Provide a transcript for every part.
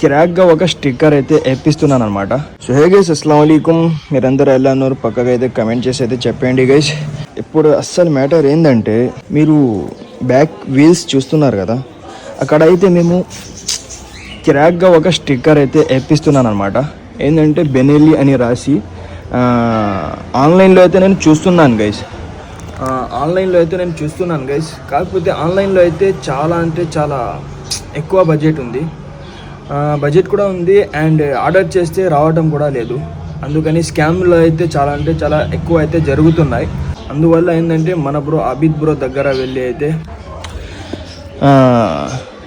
కిరాక్గా ఒక స్టిక్కర్ అయితే వేపిస్తున్నాను అనమాట. సో హే గైస్, అస్సలం వాలేకుం. మీరందరూ ఎలా ఉన్నారు? పక్కగా అయితే కమెంట్ చేసి అయితే చెప్పండి గైస్. ఇప్పుడు అస్సలు మ్యాటర్ ఏంటంటే, మీరు బ్యాక్ వీల్స్ చూస్తున్నారు కదా, అక్కడ అయితే మేము కిరాక్గా ఒక స్టిక్కర్ అయితే వేపిస్తున్నాను అనమాట. ఏంటంటే బెనెల్లీ అని రాసి ఆన్లైన్లో అయితే నేను చూస్తున్నాను గైస్. కాకపోతే ఆన్లైన్లో అయితే చాలా అంటే చాలా ఎక్కువ బడ్జెట్ ఉంది, బడ్జెట్ కూడా ఉంది, అండ్ ఆర్డర్ చేస్తే రావడం కూడా లేదు. అందుకని స్కామ్లో అయితే చాలా అంటే చాలా ఎక్కువ అయితే జరుగుతున్నాయి. అందువల్ల ఏంటంటే మన బ్రో అబిద్ బ్రో దగ్గర వెళ్ళి అయితే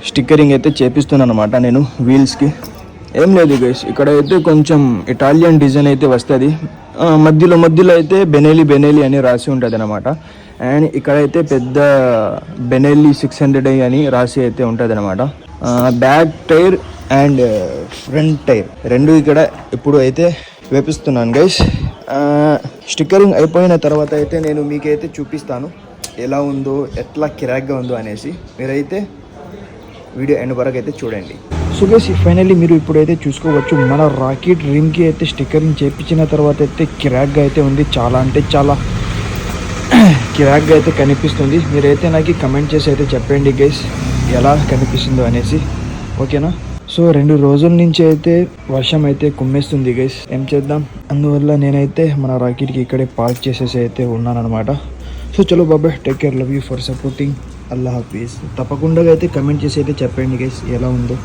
స్టిక్కరింగ్ అయితే చేపిస్తున్నాను అనమాట నేను వీల్స్కి. ఏం లేదు గైస్, ఇక్కడ అయితే కొంచెం ఇటాలియన్ డిజైన్ అయితే వస్తుంది. మధ్యలో అయితే బెనెల్లీ అని రాసి ఉంటుంది అనమాట. అండ్ ఇక్కడైతే పెద్ద బెనెల్లీ 600 అని రాసి అయితే ఉంటుంది అనమాట. Back tyre and front tyre రెండు ఇక్కడ ఇప్పుడు అయితే వేపిస్తున్నాను గైస్. స్టిక్కరింగ్ అయిపోయిన తర్వాత అయితే నేను మీకైతే చూపిస్తాను ఎలా ఉందో, ఎట్లా కిరాక్గా ఉందో అనేసి. మీరైతే వీడియో ఎండ్ వరకు అయితే చూడండి. సో గైస్, ఫైనల్లీ మీరు ఇప్పుడైతే చూసుకోవచ్చు, మన రాకెట్ రిమ్కి అయితే స్టిక్కరింగ్ చేయించిన తర్వాత అయితే కిరాక్గా అయితే ఉంది. చాలా అంటే చాలా కిరాక్గా అయితే కనిపిస్తుంది. మీరైతే నాకు కమెంట్ చేసి అయితే చెప్పండి గైస్ ఎలా కనిపిస్తుందో అనేసి, ఓకేనా? సో 2 రోజుల నుంచి అయితే వర్షం అయితే కుమ్మేస్తుంది గైస్, ఏం చేద్దాం. అందువల్ల నేనైతే మన రాకెట్కి ఇక్కడే పార్క్ చేసేసి అయితే ఉన్నాను అనమాట. సో చలో బాబాయ్, take care, love you for supporting, అల్లా హాఫీజ్. తప్పకుండా అయితే కమెంట్ చేసి అయితే చెప్పండి గైస్ ఎలా ఉందో.